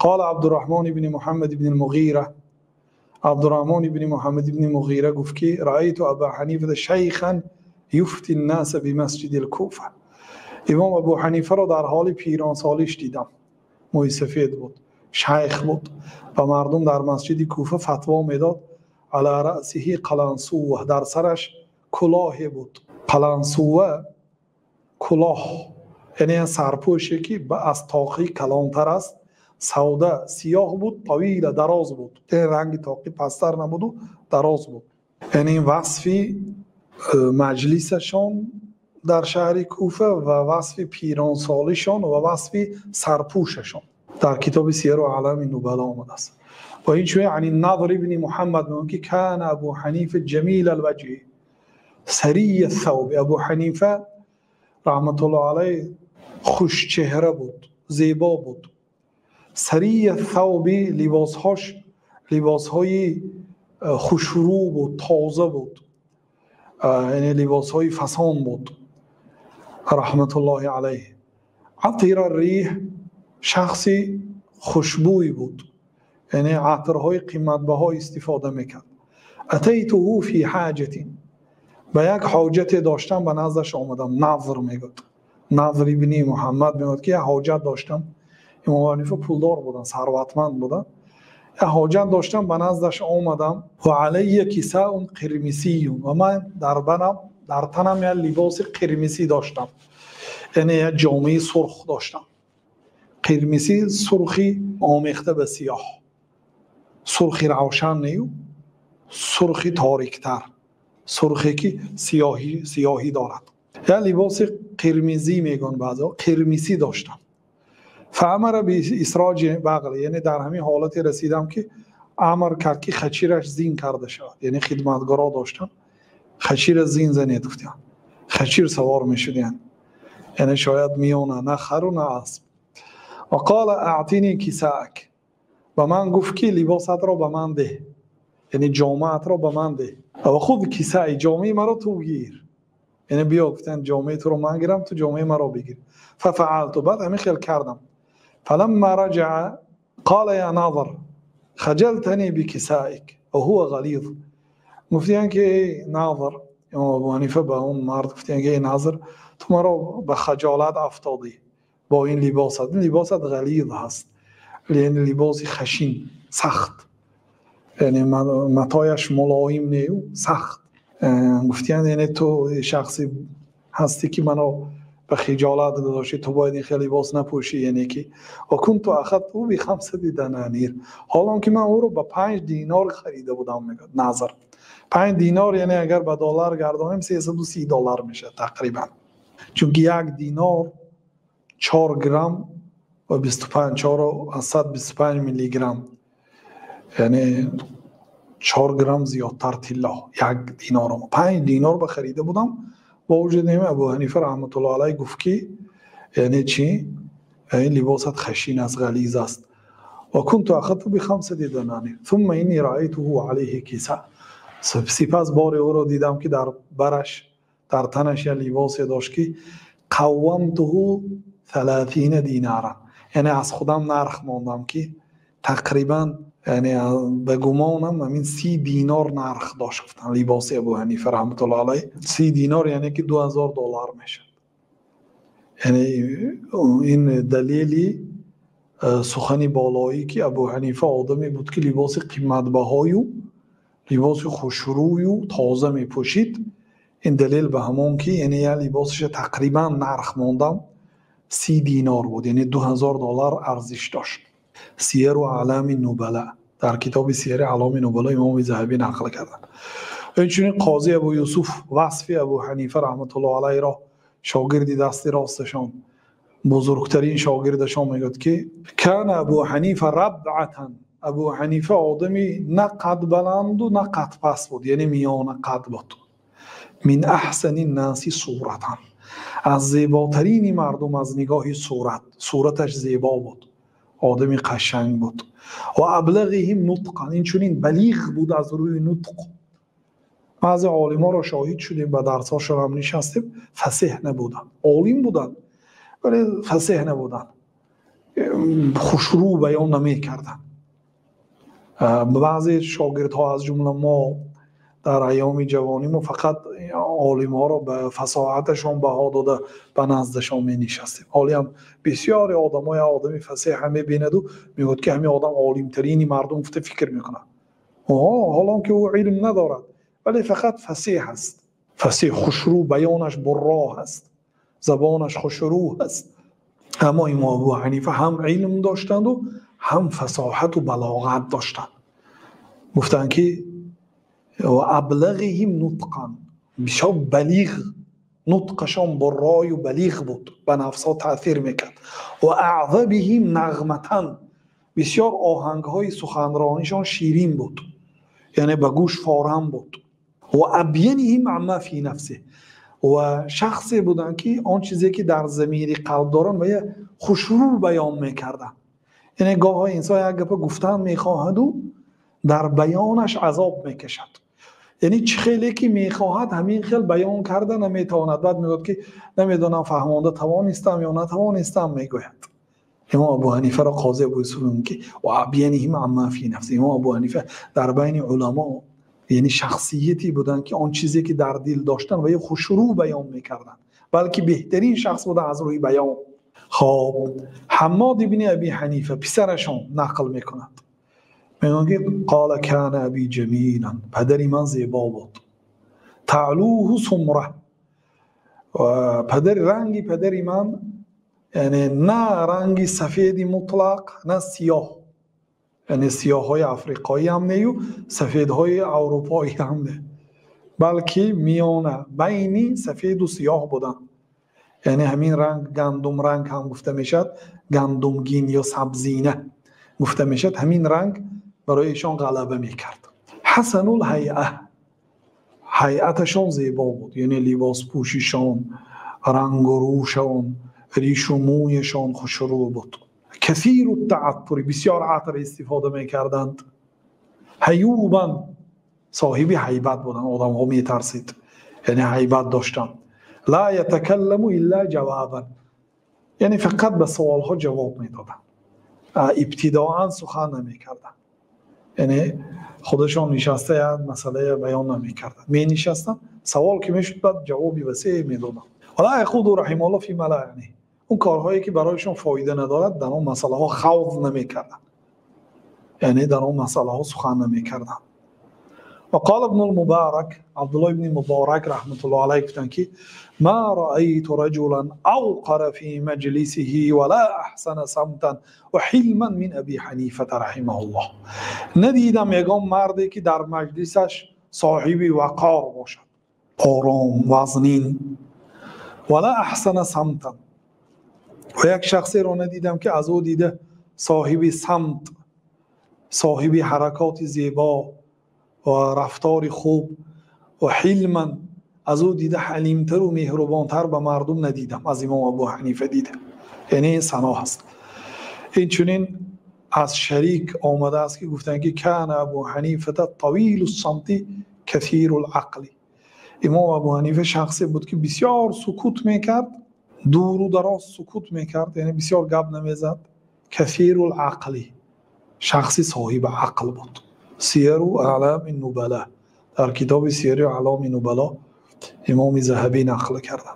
قال عبدالرحمن بن محمد بن المغیره، عبدالرحمن بن محمد بن المغیره گفت که رأیت ابا حنیفه شیخا یفتی الناس بمسجد الکوفه، امام ابو حنیفه را در حال پیرانسالیش دیدم. موی سفید بود، شیخ بود و مردم در مسجد کوفه فتوا میداد. علی رأسه قلنسوه، در سرش کلاهی بود. قلنسوه کلاه یعنی سرپوشی که از تاقی کلانتر است، سوده سیاه بود، طویل دراز بود، یعنی رنگ تاقی پستر نبود و دراز بود. یعنی وصفی مجلسشان در شهر کوفه و وصف پیرانسالیشان و وصف سرپوششان در کتاب سیر و علم نبلا آمده است. و این چون یعنی نضر ابن محمد میگه که کان ابو حنیفه جمیل الوجه سری الثوب، ابو حنیفه رحمت الله علیه خوش چهره بود، زیبا بود. سری الثوب، لباسهای خوشرو بود، تازه بود، یعنی لباسهای فسان بود رحمت الله علیه. عطر الریح، شخصی خوشبوی بود، یعنی عطرهای قیمت‌بها استفاده میکرد. اتیته فی حاجت، به یک حاجت داشتم به نزدش آمدم. نظر میگد، نظر ابن محمد میگد که یک حاجت داشتم. امام حنیفه پولدار بودن، ثروتمند بودن. یک حاجت داشتم به نزدش آمدم. و علی کساء قرمسی، و من در تنم یک لباس قرمسی داشتم، یعنی یک جامعه سرخ داشتم. قرمسی سرخی آمیخته به سیاه، سرخی روشن نیو، سرخی تاریکتر، سرخی که سیاهی دارد. یا لباس قرمزی میگن بعضا، قرمسی داشتم. فامر به اسراج بغل، یعنی در همین حالتی رسیدم که امر کرد که خچیرش زین کرده شود، یعنی خدمتگارا داشتن خچیر زین زنید گفتن، خچیر سوار میشدن، یعنی شاید میونه نه خر و نه اسب. و قال اعطینی کساءک، و من گفت که لباست را به من ده، یعنی جامعت را به من ده. و خود کساء، جامعه مرا تو گیر، یعنی بیا گفتن جامعه تو رو من گیرم، تو جامعه مرا بگیر. ففعلت، بعد همین خیل کردم. فلما رجع قال یا ناظر خجلتنی بکسائک و هو غلیظ. گفتن که ناظر، امام ابو حنیفه به اون مرد گفتن که ناظر تو مرا به خجالت افتادی با این لباست، این لباست غلیظ هست، یعنی لباس خشین سخت، یعنی متایش ملایم نیو سخت. گفتن یعنی تو شخصی هستی که منو به خجالت داشتی، تو باید این خیلی لباس نپوشی. یعنی که و کنت اخذته ب5 دنانیر، حالا که من او رو به 5 دینار خریده بودم. میگه نظر 5 دینار یعنی اگر به دلار گردانیم $330 میشه تقریبا، چون یک دینار 4 گرم و 125 میلی گرم، یعنی 4 گرم زیادتر طلا. یک دینار رو 5 دینار به خریده بودم. با وجود این ابو حنیفه رحمت الله علیه گفت که یعنی چی؟ این لباست خشین از غلیظ است. و کنت اخذته ب5 دنانیر ثم اینی رأیته علیه کساء، سپس بار او را دیدم که در برش، در تنش یه لباسی داشت که قومته 30 دینارا، یعنی از خودم نرخ ماندم که تقریبا یعنی به گمانم همین 30 دینار نرخ داشت. گفتن لباس ابو حنیفه رحمت الله علیه 30 دینار یعنی که $2000 میشه. یعنی این دلیلی سخنی بالایی که ابو حنیفه آدمی بود که لباس قیمت بهای و لباس خوشروی و تازه می پوشید. این دلیل به همون که یعنی یه لباسش تقریبا نرخ ماندم 30 دینار بود، یعنی $2000 ارزش داشت. سیر و علم نبلا، در کتاب سیر علم نبلا امام ذهبی نقل کردن. اینچنین قاضی ابو یوسف وصف ابو حنیفه رحمت الله علیه را شاگردی دست راستشان، بزرگترین شاگردشان میگوید که کان ابو حنیفه ربعتا، ابو حنیفه آدمی نه قد بلند و نه قد پست بود، یعنی میان قد بود. من احسن الناس صورتا، از زیباترین مردم از نگاه صورتش زیبا بود، آدمی قشنگ بود. و ابلغهم نطقا، این چونین بلیغ بود از روی نطق. بعضی عالما را شاهد شدیم، به درساشون هم نشستیم، فصیح نبودن، عالم بودن ولی فصیح نبودن. خوشرو بیان نمی کردن. بعضی شاگردها از جمله ما در ایام جوانی ما فقط عالم ها را به فصاحتشان بها داده به نزدشان می نشستیم. حالی هم بسیار آدمای آدمی فصیح همه بیند و میگوید که همین آدم عالم ترینی مردم افته فکر میکنه. حالا که او علم ندارد ولی فقط فصیح است. فصیح خوشرو، بیانش برا هست، زبانش خوشرو هست. اما امام ابو حنیفه هم علم داشتند و هم فصاحت و بلاغت داشتند. گفتند که و ابلغهم نطقا، بسیار بلیغ، نطقشان برای و بلیغ بود، به نفسها تأثیر میکرد. و اعذبهم نغمتا، بسیار آهنگ های سخنرانیشان شیرین بود، یعنی به گوش فارم بود. و ابینهم عما فی نفسه، و شخصی بودن که آن چیزی که در ضمیر قلب دارن و یه خوشرو بیان میکردن. یعنی گاه های انسان یک گپ گفتن میخواهد و در بیانش عذاب میکشد. یعنی چه خیلی که میخواهد همین خیل بیان کرده نمیتواند. بعد میگوید که نمیدونم فهمانده توانستم یا نتوانستم میگوید. امام ابو حنیفه را قاضی ابو یوسف میگه و ابینهم عما فی نفسه. امام ابو حنیفه در بین علما یعنی شخصیتی بودن که آن چیزی که در دل داشتن و یه خوشرو بیان میکردن، بلکه بهترین شخص بودن از روی بیان. خب حماد ابن ابی حنیفه پسرشون نقل میکند، میگه قال کان ابی جمیلا، پدری من زیبا بود، تعلوه سمره، و رنگی پدری من یعنی نه رنگی سفید مطلق نه سیاه، یعنی سیاه های افریقایی هم نه و سفید های اروپایی هم نه، بلکه میانه بینی سفید و سیاه بودن. یعنی همین رنگ گندم رنگ هم گفته میشد، گندمگین یا سبزینه گفته میشد، همین رنگ برای ایشان غلبه میکرد. حسن الهیئه، هیئتشان زیبا بود، یعنی لباس پوشیشان، رنگ و روشان، ریش و مویشان خوشرو بود. کثیر التعطر، بسیار عطر استفاده میکردند. هیوبا، صاحب هیبت بودن، آدم ها میترسید، یعنی هیبت داشتن. لا یتکلم الا جوابا، یعنی فقط به سوال ها جواب میدادن، ابتداعا سخن نمیکردن، یعنی خودشان نشسته یا مسئله بیان نمیکردن، می نشستن سوال که میشد بعد جوابی وسیع میدادن. ولا یخوض رحم الله فی ما لا یعنی، اون کارهایی که برایشون فایده ندارد در اون مسئله ها خوض نمیکردن، یعنی در اون مسئله ها سخن نمیکردن. و قال ابن المبارک، عبدالله ابن مبارک رحمت الله علیه گفتن که ما رأیت رجلا اوقر فی مجلسه ولا احسن صمتا و حلما من ابی حنیفه رحمه الله. ندیدم یگان مردی که در مجلسش صاحب وقار باشد، آرام وزنین، ولا احسن صمتا، و یک شخصی را ندیدم که از او دیده صاحب صمت، صاحب حرکات زیبا و رفتار خوب، و حلما، از او دیده حلیمتر و مهربانتر به مردم ندیدم. از امام ابو حنیفه دیده، یعنی این ثنا هست. این چنین از شریک آمده است که گفتن که کان ابو حنیفه طویل الصمت کثیر العقل. امام ابو حنیفه شخصی بود که بسیار سکوت میکرد، دور و دراز سکوت میکرد، یعنی بسیار گپ نمیزد. کثیر العقل، شخصی صاحب عقل بود. سیر اعلام النبلا، در کتاب سیر اعلام النبلا امام ذهبی نقل کردند.